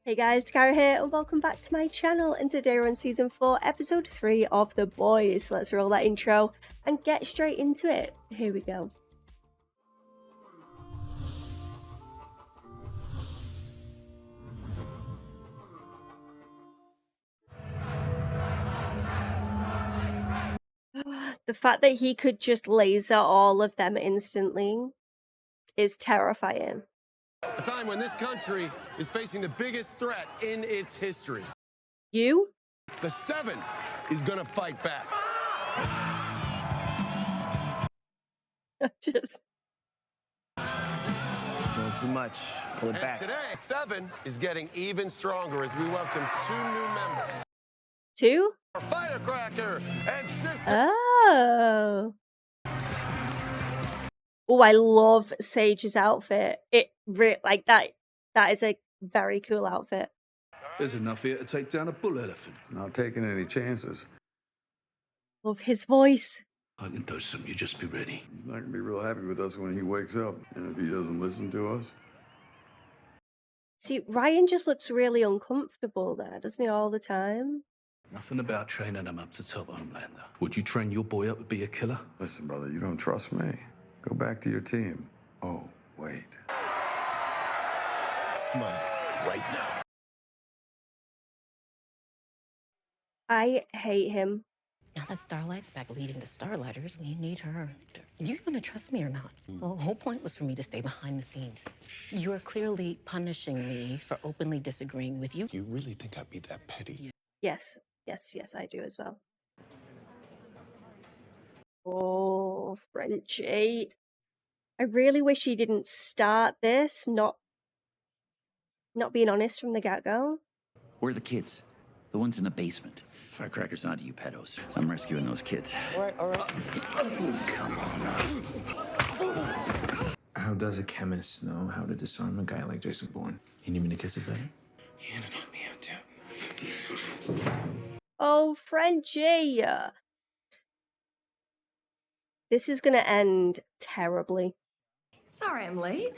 Hey guys, Dakara here and welcome back to my channel, and today we're on Season 4, Episode 3 of The Boys. Let's roll that intro and get straight into it. Here we go. The fact that he could just laser all of them instantly is terrifying. A time when this country is facing the biggest threat in its history. You? The 7 is gonna fight back. Just... Doing too much. Pull it back. Today, 7 is getting even stronger as we welcome 2 new members. 2? Firecracker and Sister. Oh. Oh, I love Sage's outfit. Like that is a very cool outfit. There's enough here to take down a bull elephant. Not taking any chances. Love his voice. I can do something, you just be ready. He's not gonna be real happy with us when he wakes up. And if he doesn't listen to us. See, Ryan just looks really uncomfortable there, doesn't he, all the time? Nothing about training him up to top, Homelander. Would you train your boy up to be a killer? Listen, brother, you don't trust me. Go back to your team. Oh, wait. Smile right now. I hate him. Now that Starlight's back leading the Starlighters, we need her. You're gonna trust me or not? The whole point was for me to stay behind the scenes. You're clearly punishing me for openly disagreeing with you. You really think I'd be that petty? Yes, I do as well. Oh, Frenchie. I really wish he didn't start this, not being honest from the get-go. Where are the kids? The ones in the basement. Firecrackers onto you, pedos. I'm rescuing those kids. All right. Come on. How does a chemist know how to disarm a guy like Jason Bourne? You need me to kiss it better? You had to knock me out, too. Oh, Frenchie! This is gonna end terribly. Sorry I'm late.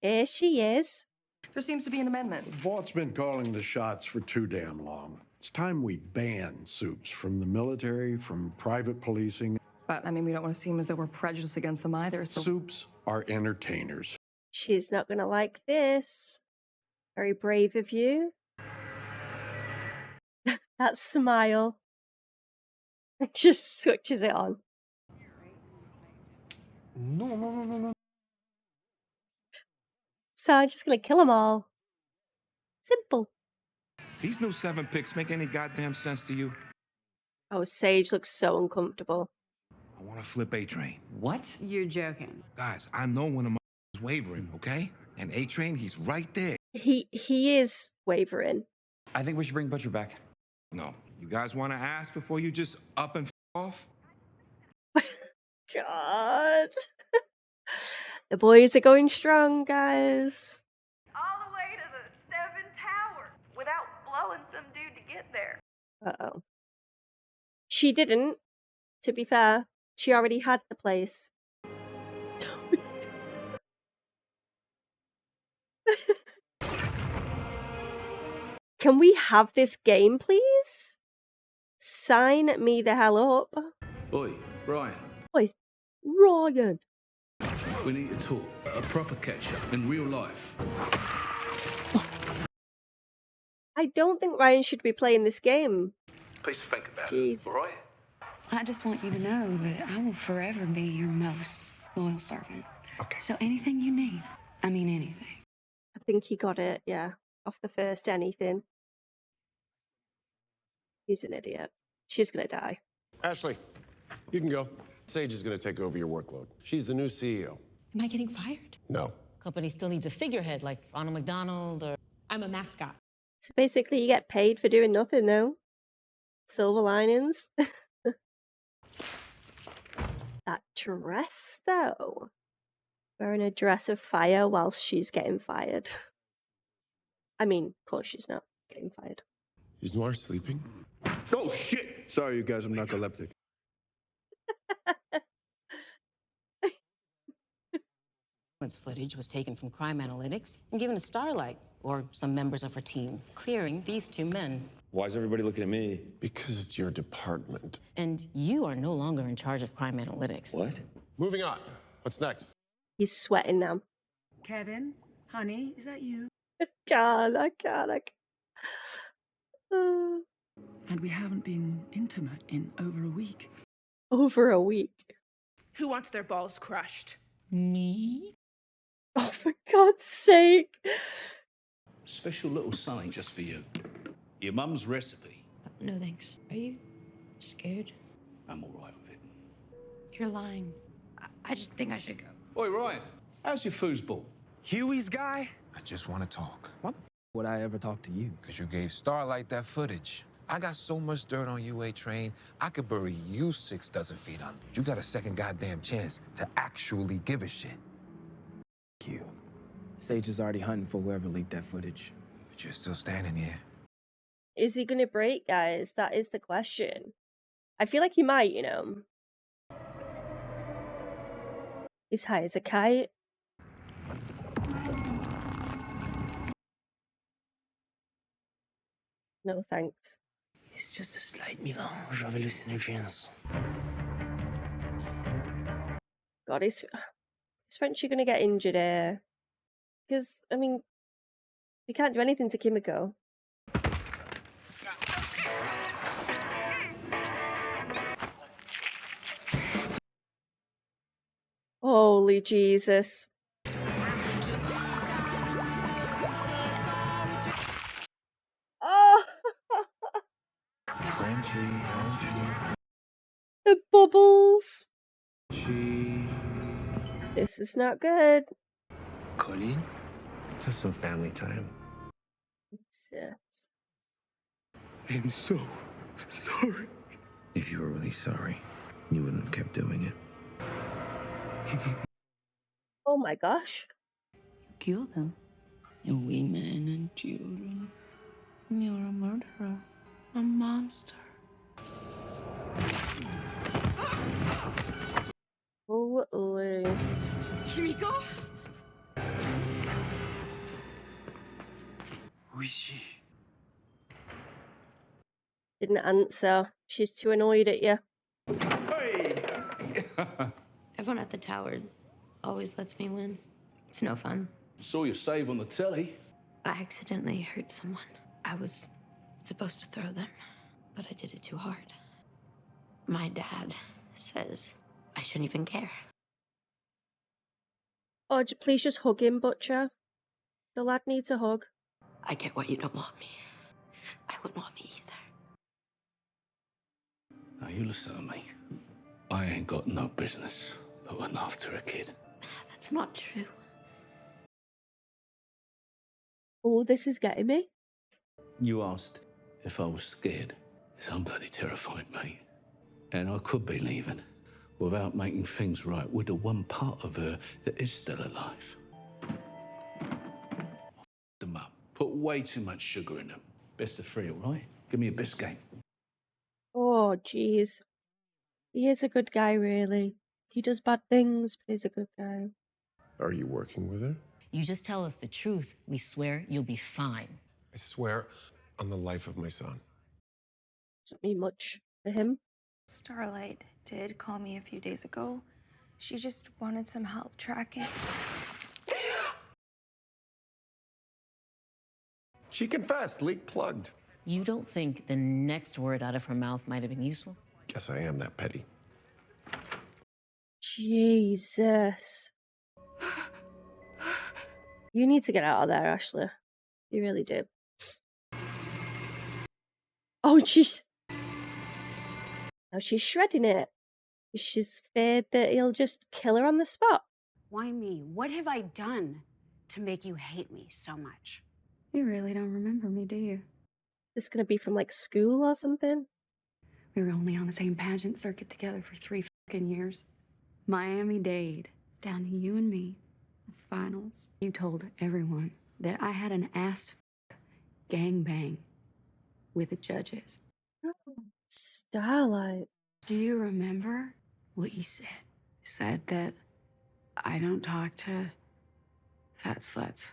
Here she is. There seems to be an amendment. Vaught's been calling the shots for too damn long. It's time we ban soups from the military, from private policing. But, I mean, we don't want to seem as though we're prejudiced against them either, so... Soups are entertainers. She's not gonna like this. Very brave of you. That smile. Just switches it on. No. So I'm just gonna kill them all. Simple. These new 7 picks make any goddamn sense to you? Oh, Sage looks so uncomfortable. I want to flip A-Train. What? You're joking. Guys, I know when a is wavering, okay? And A-Train, he's right there. He is wavering. I think we should bring Butcher back. No. You guys want to ask before you just up and off? God. The boys are going strong, guys. All the way to the 7 Tower without blowing some dude to get there. Uh-oh. She didn't, to be fair. She already had the place. Can we have this game, please? Sign me the hell up. Oi, Ryan. Oi, Ryan. We need to talk. A proper catch-up in real life. I don't think Ryan should be playing this game. Please think about Jesus. it, all right? I just want you to know that I will forever be your most loyal servant. Okay. So anything you need, I mean anything. I think he got it, yeah. Off the first anything. He's an idiot. She's gonna die. Ashley, you can go. Sage is gonna take over your workload. She's the new CEO. Am I getting fired? No. Company still needs a figurehead like Ronald McDonald or... I'm a mascot. So basically you get paid for doing nothing, though. Silver linings. That dress, though. Wearing a dress of fire whilst she's getting fired. I mean, of course she's not getting fired. Is Noir sleeping? Oh, shit! Sorry, you guys, I'm narcoleptic. Footage was taken from crime analytics and given to Starlight. or some members of her team clearing these two men. Why is everybody looking at me? Because it's your department. And you are no longer in charge of crime analytics. What? Moving on. What's next? He's sweating now. Kevin, honey, is that you? I can't. And we haven't been intimate in over a week. Over a week. Who wants their balls crushed? Me? Oh, for God's sake. Special little something just for you. Your mum's recipe. No thanks. Are you scared? I'm all right with it. You're lying. I just think I should go. Oi, Ryan, how's your foosball? Huey's guy? I just want to talk. Why the would I ever talk to you? Because you gave Starlight that footage. I got so much dirt on you, A-Train, I could bury you 6 dozen feet under. You got a second goddamn chance to actually give a shit. You. Sage is already hunting for whoever leaked that footage. But you're still standing here. Is he going to break, guys? That is the question. I feel like he might, you know. He's high as a kite. No thanks. It's just a slight mélange of hallucinogens. God, is Frenchie going to get injured here? Because, I mean, they can't do anything to Kimiko. Holy Jesus. Oh! Frenchie. The bubbles. This is not good. Colleen? Just some family time. Yes. I'm so sorry. If you were really sorry, you wouldn't have kept doing it. Oh my gosh. You killed them. And women and children. You're a murderer. A monster. Holy. Kimiko? Who is she? Didn't answer. She's too annoyed at you. Everyone at the tower always lets me win. It's no fun. Saw your save on the telly. I accidentally hurt someone. I was supposed to throw them, but I did it too hard. My dad says I shouldn't even care. Oh, please just hug him, Butcher. The lad needs a hug. I get why you don't want me. I wouldn't want me either. Now you listen to me. I ain't got no business looking after a kid. That's not true. Oh, this is getting me. You asked if I was scared. Yes, I'm bloody terrified, mate. And I could be leaving without making things right with the one part of her that is still alive. Them up. Put way too much sugar in them. Best of 3, all right? Give me a biscuit. Oh, jeez. He is a good guy, really. He does bad things, but he's a good guy. Are you working with her? You just tell us the truth. We swear you'll be fine. I swear on the life of my son. Doesn't mean much to him. Starlight did call me a few days ago. She just wanted some help tracking. She confessed, leak plugged. You don't think the next word out of her mouth might have been useful? Guess I am that petty. Jesus. You need to get out of there, Ashley. You really do. Oh, jeez. Now she's shredding it. She's feared that he'll just kill her on the spot. Why me? What have I done to make you hate me so much? You really don't remember me, do you? This is going to be from like school or something. We were only on the same pageant circuit together for 3 fucking years. Miami-Dade, down to you and me. The finals. You told everyone that I had an ass gangbang with the judges. Starlight. Do you remember what you said? You said that I don't talk to fat sluts.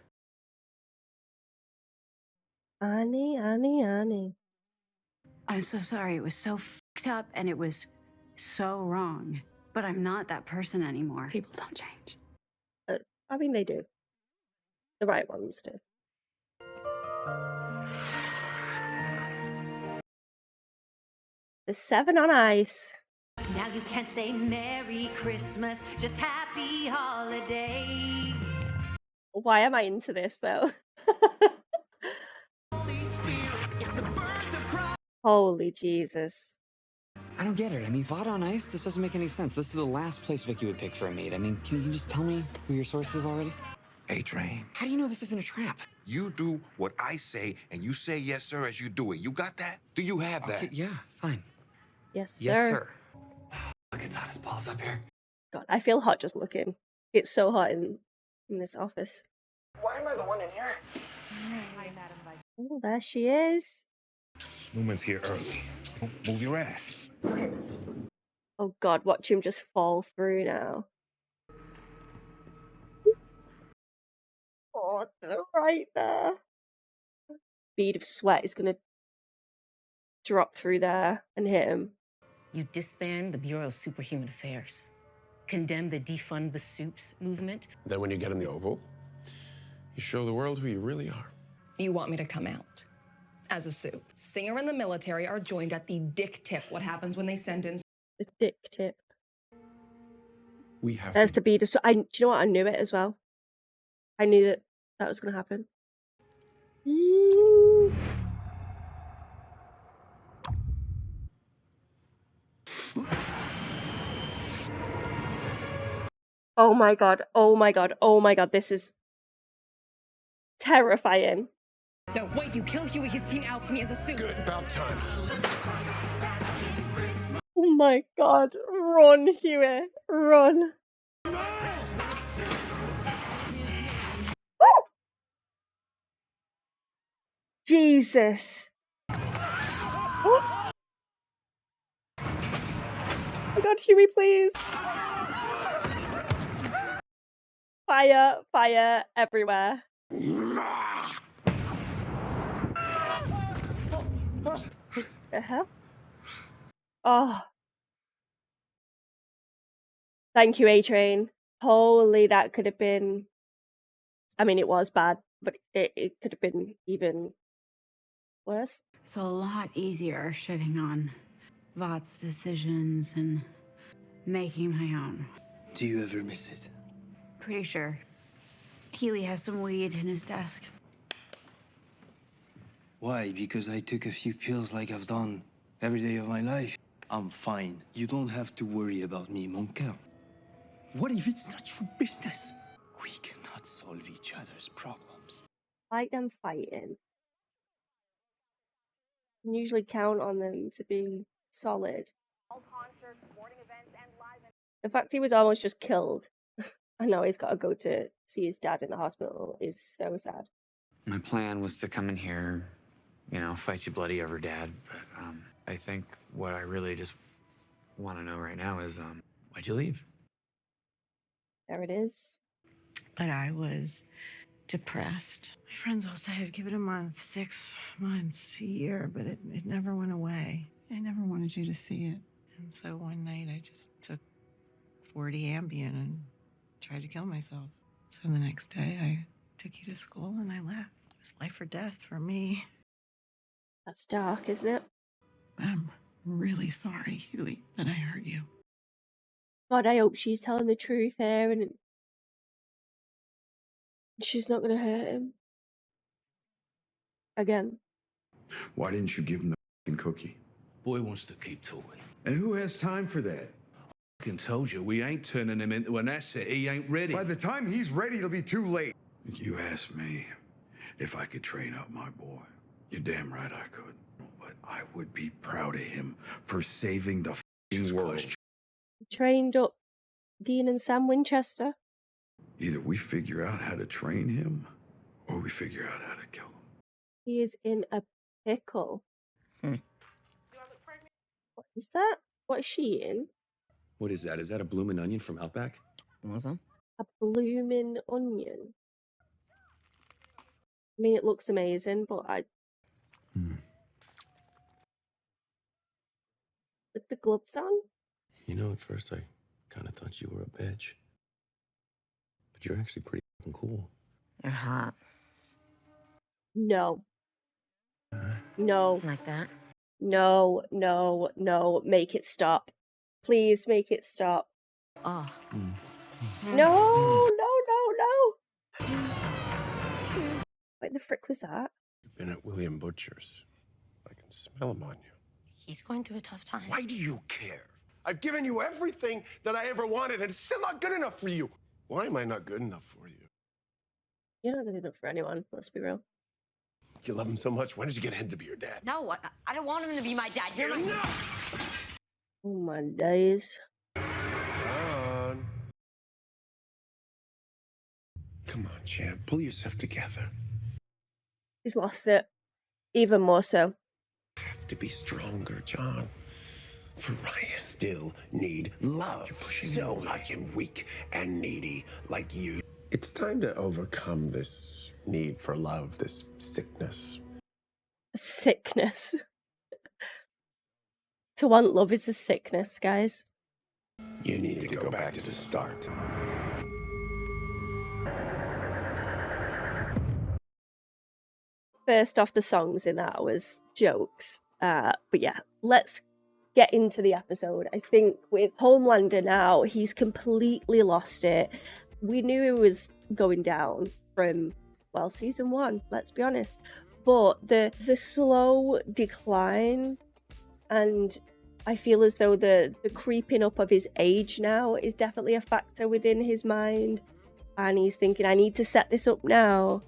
Annie, Annie, Annie. I'm so sorry. It was so fucked up and it was so wrong. But I'm not that person anymore. People don't change. I mean, they do. The right ones do. The 7 on ice. Now you can't say Merry Christmas, just Happy Holidays. Why am I into this, though? Holy Jesus. I don't get it. I mean, Vada on ice? This doesn't make any sense. This is the last place Vicky would pick for a meet. I mean, can you just tell me who your source is already? A-Train. How do you know this isn't a trap? You do what I say, and you say yes, sir, as you do it. You got that? Do you have that? Okay, yeah, fine. Yes, sir. Yes, sir. Look, it's hot as balls up here. God, I feel hot just looking. It's so hot in this office. Why am I the one in here? Oh, there she is. Newman's here early. Move your ass. Oh God, watch him just fall through now. Oh, they're right there. Bead of sweat is gonna drop through there and hit him. You disband the Bureau of Superhuman Affairs, condemn the defund the soups movement. Then when you get in the Oval, you show the world who you really are. You want me to come out as a soup? Singer and the military are joined at the dick tip. What happens when they send in The dick tip. We have There's the bead of sweat. Do you know what? I knew it as well. I knew that was gonna happen. Oh my God, oh my God, oh my God, this is terrifying. No, wait, you kill Huey, his team outs me as a soup. Good, about time. Oh my God, run, Huey, run. Oh! Jesus. Oh! Oh my God, Huey, please. Fire, fire everywhere. The hell? Oh. Thank you, A-Train. Holy, that could have been... I mean, it was bad, but it could have been even worse. It's a lot easier shitting on Vot's decisions and making my own. Do you ever miss it? Pretty sure. Huey has some weed in his desk. Why? Because I took a few pills like I've done every day of my life. I'm fine. You don't have to worry about me, mon cœur. What if it's not your business? We cannot solve each other's problems. Like them fighting. You can usually count on them to be solid. The fact he was almost just killed, and now he's got to go to see his dad in the hospital, is so sad. My plan was to come in here, you know, fight you bloody over Dad, but I think what I really just want to know right now is, why'd you leave? There it is. But I was depressed. My friends all said, give it a month, 6 months, a year, but it never went away. I never wanted you to see it. And so one night I just took 40 Ambien and tried to kill myself. So the next day I took you to school and I left. It was life or death for me. That's dark, isn't it? I'm really sorry, Huey, that I hurt you. God, I hope she's telling the truth here and she's not going to hurt him. Again. Why didn't you give him the f***ing cookie? Boy wants to keep talking. And who has time for that? I told you, we ain't turning him into an asset. He ain't ready. By the time he's ready, it'll be too late. You asked me if I could train up my boy. You're damn right I could. But I would be proud of him for saving the f***ing world. Trained up Dean and Sam Winchester. Either we figure out how to train him, or we figure out how to kill him. He is in a pickle. What is that? What is she in? What is that? Is that a bloomin' onion from Outback? Awesome. A bloomin' onion. I mean, it looks amazing, but I With the gloves on? You know, at first I kind of thought you were a bitch. But you're actually pretty fucking cool. You're hot. No. No. Like that? No, no, no. Make it stop. Please make it stop. Oh. No, no, no, no. What the frick was that? You've been at William Butcher's. I can smell him on you. He's going through a tough time. Why do you care? I've given you everything that I ever wanted, and it's still not good enough for you. Why am I not good enough for you? You're not good enough for anyone, let's be real. You love him so much. When did you get him to be your dad? No, I don't want him to be my dad. You're my... Oh my days. John. Come on, champ. Pull yourself together. He's lost it. Even more so. Have to be stronger, John. For Ryan still need love. So I am weak and needy like you. It's time to overcome this need for love, this sickness. Sickness. To want love is a sickness, guys. You need to go back to the start. First off, the songs in that was jokes. But yeah, let's get into the episode. I think with Homelander now, he's completely lost it. We knew he was going down from, well, season 1, let's be honest. But the slow decline, and I feel as though the creeping up of his age now is definitely a factor within his mind. And he's thinking, I need to set this up now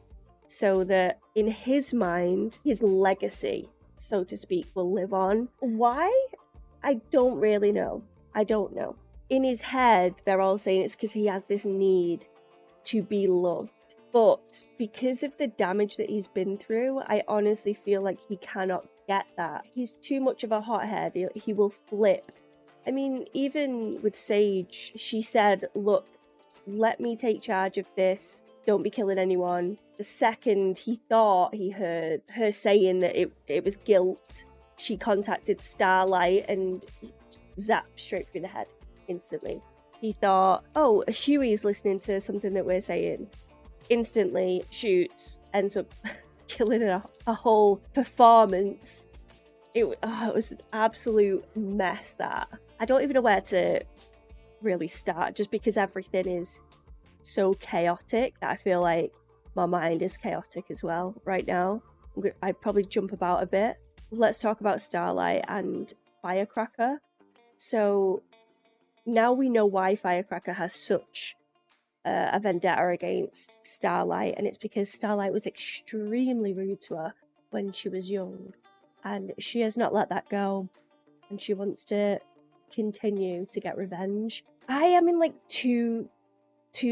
so that in his mind, his legacy, so to speak, will live on. Why? I don't really know. I don't know. In his head, they're all saying it's because he has this need to be loved. But because of the damage that he's been through, I honestly feel like he cannot get that. He's too much of a hothead. He will flip. I mean, even with Sage, she said, look, let me take charge of this. Don't be killing anyone. The second he thought he heard her saying that it was guilt, she contacted Starlight and zapped straight through the head instantly. He thought, oh, Huey's listening to something that we're saying. Instantly shoots, ends up killing a whole performance. It was an absolute mess, that. I don't even know where to really start, just because everything is so chaotic that I feel like my mind is chaotic as well right now. I'd probably jump about a bit. Let's talk about Starlight and Firecracker. So now we know why Firecracker has such a vendetta against Starlight, and it's because Starlight was extremely rude to her when she was young, and she has not let that go, and she wants to continue to get revenge. I am in like two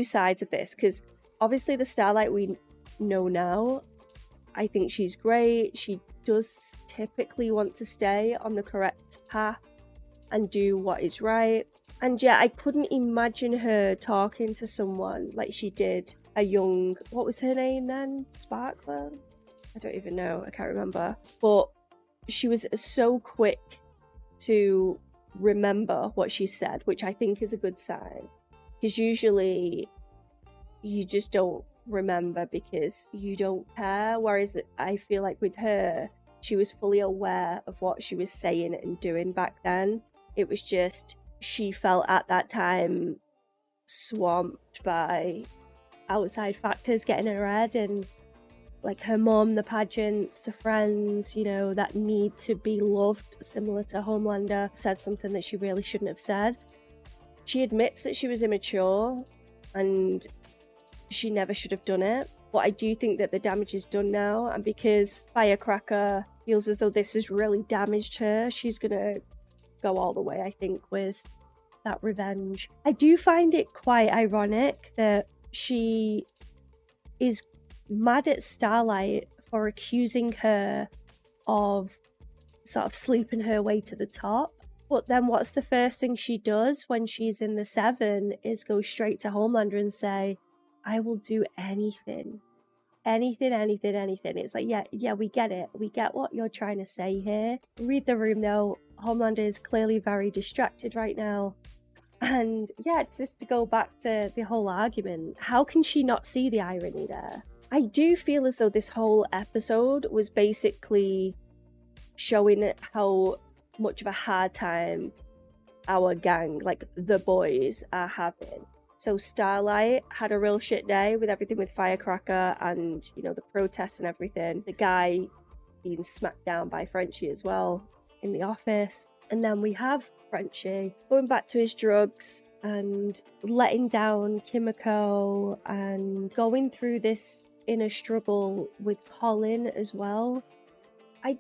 sides of this, because obviously the Starlight we know now, I think she's great. She does typically want to stay on the correct path and do what is right. And yeah, I couldn't imagine her talking to someone like she did a young, what was her name then? Sparkler? I don't even know. I can't remember. But she was so quick to remember what she said, which I think is a good sign. Because usually you just don't remember because you don't care. Whereas I feel like with her, she was fully aware of what she was saying and doing back then. It was just, she felt at that time swamped by outside factors getting in her head, and like her mom, the pageants, the friends, you know, that need to be loved, similar to Homelander, said something that she really shouldn't have said. She admits that she was immature and she never should have done it. But I do think that the damage is done now, and because Firecracker feels as though this has really damaged her, she's gonna go all the way, I think, with that revenge. I do find it quite ironic that she is mad at Starlight for accusing her of sort of sleeping her way to the top. But then what's the first thing she does when she's in the 7 is go straight to Homelander and say, I will do anything anything. It's like, yeah, we get it. We get what you're trying to say here. Read the room though. Homelander is clearly very distracted right now. And yeah, it's just to go back to the whole argument. How can she not see the irony there? I do feel as though this whole episode was basically showing how much of a hard time our gang, like the boys, are having. So Starlight had a real shit day with everything with Firecracker and, you know, the protests and everything. The guy being smacked down by Frenchie as well in the office. And then we have Frenchie going back to his drugs and letting down Kimiko and going through this inner struggle with Colin as well. I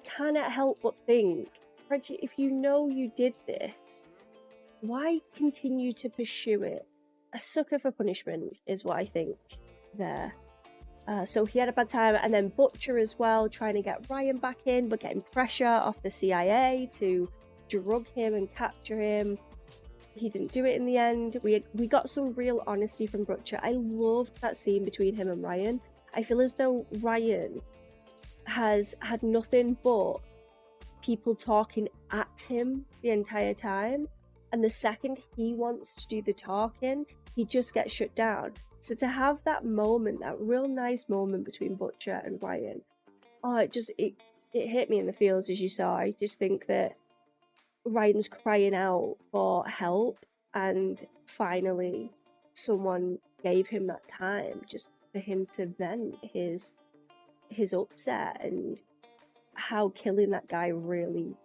cannot help but think, Frenchie, if you know you did this, why continue to pursue it? A sucker for punishment is what I think there. So he had a bad time, and then Butcher as well, trying to get Ryan back in, but getting pressure off the CIA to drug him and capture him. He didn't do it in the end. We got some real honesty from Butcher. I loved that scene between him and Ryan. I feel as though Ryan has had nothing but people talking at him the entire time, and the second he wants to do the talking, he just gets shut down. So to have that moment, that real nice moment between Butcher and Ryan, it hit me in the feels, as you saw. I just think that Ryan's crying out for help, and finally someone gave him that time just for him to vent his upset and how killing that guy really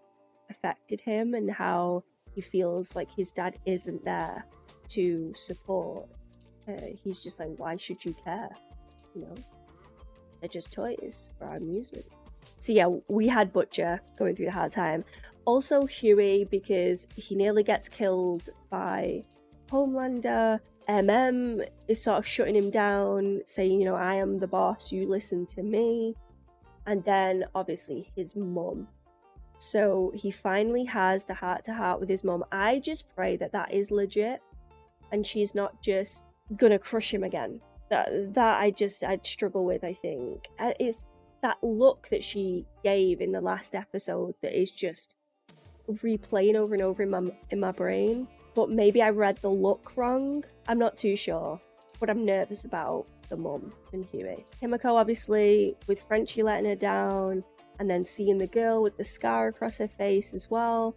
affected him, and how he feels like his dad isn't there to support. He's just like, why should you care? You know, they're just toys for our amusement. So yeah, we had Butcher going through the hard time. Also Huey, because he nearly gets killed by Homelander. Is sort of shutting him down, saying, you know, I am the boss, you listen to me. And then obviously his mum. So he finally has the heart-to-heart with his mum. I just pray that that is legit and she's not just gonna crush him again. That I'd struggle with, I think. It's that look that she gave in the last episode that is just replaying over and over in my brain. But maybe I read the look wrong. I'm not too sure. But I'm nervous about the mum and Huey. Kimiko, obviously, with Frenchie letting her down, and then seeing the girl with the scar across her face as well.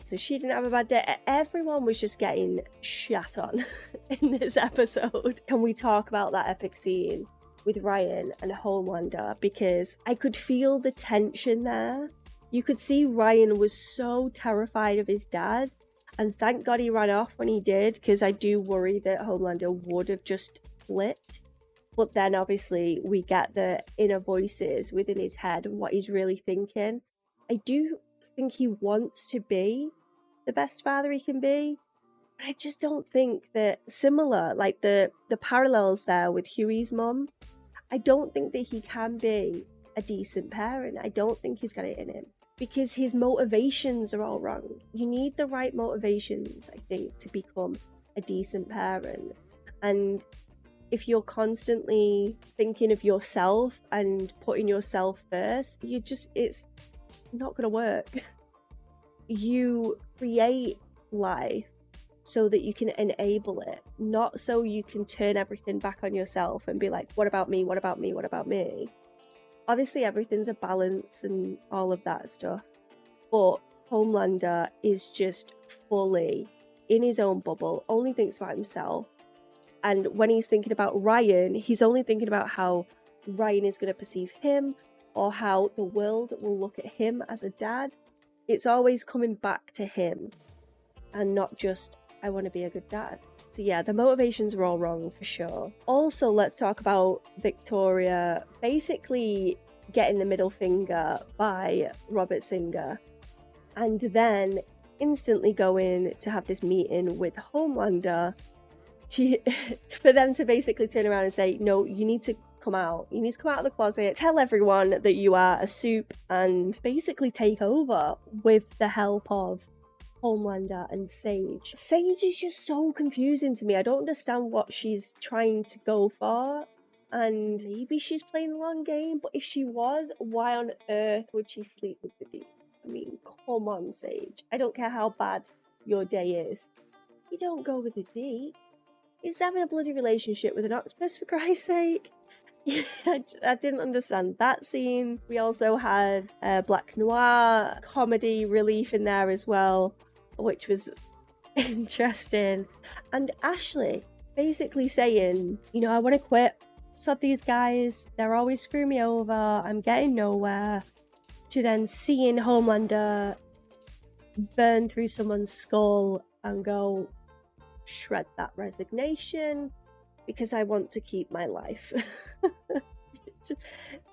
So she didn't have a bad day. Everyone was just getting shat on in this episode. Can we talk about that epic scene with Ryan and Homelander? Because I could feel the tension there. You could see Ryan was so terrified of his dad. And thank God he ran off when he did, because I do worry that Homelander would have just flipped. But then obviously we get the inner voices within his head and what he's really thinking. I do think he wants to be the best father he can be. But I just don't think that similar, like the parallels there with Huey's mum, I don't think that he can be a decent parent. I don't think he's got it in him. Because his motivations are all wrong. You need the right motivations, I think, to become a decent parent. And if you're constantly thinking of yourself and putting yourself first, it's not going to work. You create life so that you can enable it, not so you can turn everything back on yourself and be like, what about me? What about me? What about me? Obviously, everything's a balance and all of that stuff. But Homelander is just fully in his own bubble, only thinks about himself. And when he's thinking about Ryan, he's only thinking about how Ryan is going to perceive him or how the world will look at him as a dad. It's always coming back to him and not just, I want to be a good dad. So yeah, the motivations are all wrong for sure. Also, let's talk about Victoria basically getting the middle finger by Robert Singer and then instantly going to have this meeting with Homelander for them to basically turn around and say, no, you need to come out. You need to come out of the closet, tell everyone that you are a soup, and basically take over with the help of Homelander and Sage. Sage is just so confusing to me. I don't understand what she's trying to go for. and maybe she's playing the long game, but if she was, why on earth would she sleep with the D? I mean, come on, Sage. I don't care how bad your day is. You don't go with the D. He's having a bloody relationship with an octopus, for Christ's sake. I didn't understand that scene. We also had Black Noir comedy relief in there as well, which was interesting. And Ashley basically saying, you know, I want to quit. Sod these guys. They're always screwing me over. I'm getting nowhere. To then seeing Homelander burn through someone's skull and go, shred that resignation because I want to keep my life.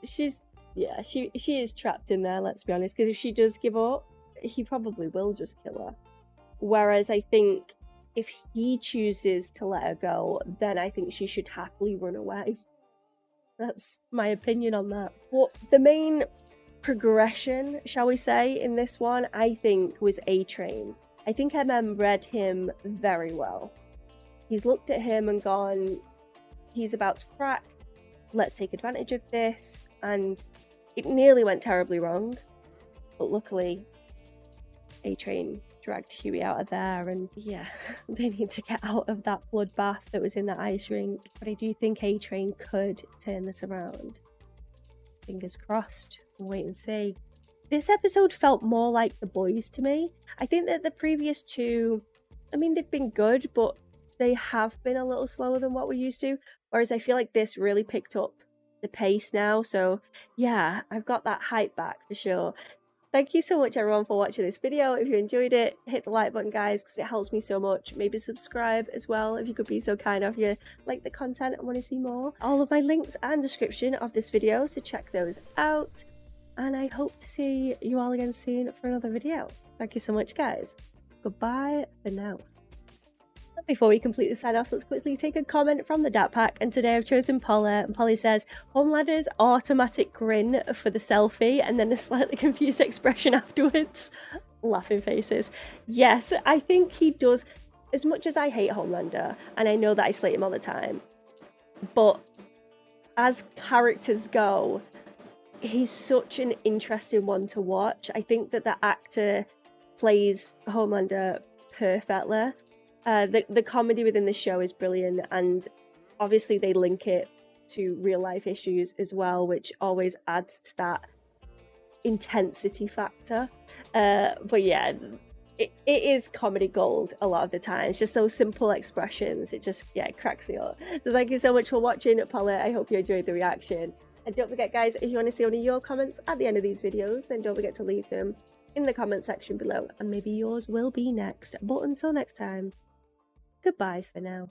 She is trapped in there, let's be honest, because if she does give up, he probably will just kill her. Whereas I think if he chooses to let her go, then I think she should happily run away. That's my opinion on that. But the main progression, shall we say, in this one, I think was A-Train. I think MM read him very well. He's looked at him and gone, he's about to crack, let's take advantage of this. And it nearly went terribly wrong, but luckily A-Train dragged Huey out of there, and yeah, they need to get out of that bloodbath that was in that ice rink. But I do think A-Train could turn this around. Fingers crossed. We'll wait and see. This episode felt more like The Boys to me. I think that the previous two, I mean, they've been good, but they have been a little slower than what we're used to. Whereas I feel like this really picked up the pace now. So yeah, I've got that hype back for sure. Thank you so much everyone for watching this video. If you enjoyed it, hit the like button guys, because it helps me so much. Maybe subscribe as well if you could be so kind. If you like the content and want to see more. All of my links and description of this video, so check those out. And I hope to see you all again soon for another video. Thank you so much guys. Goodbye for now. Before we completely sign off, let's quickly take a comment from the Dat Pack, and today I've chosen Paula, and Polly says, Homelander's automatic grin for the selfie and then a slightly confused expression afterwards. Laughing faces. Yes, I think he does, as much as I hate Homelander, and I know that I slate him all the time, but as characters go, he's such an interesting one to watch. I think that the actor plays Homelander perfectly. The comedy within the show is brilliant, and obviously they link it to real life issues as well, which always adds to that intensity factor. But yeah, it is comedy gold a lot of the time. It's just those simple expressions. It just, yeah, it cracks me up. So thank you so much for watching, Paula. I hope you enjoyed the reaction. And don't forget guys, if you want to see one of your comments at the end of these videos, then don't forget to leave them in the comment section below, and maybe yours will be next. But until next time, goodbye for now.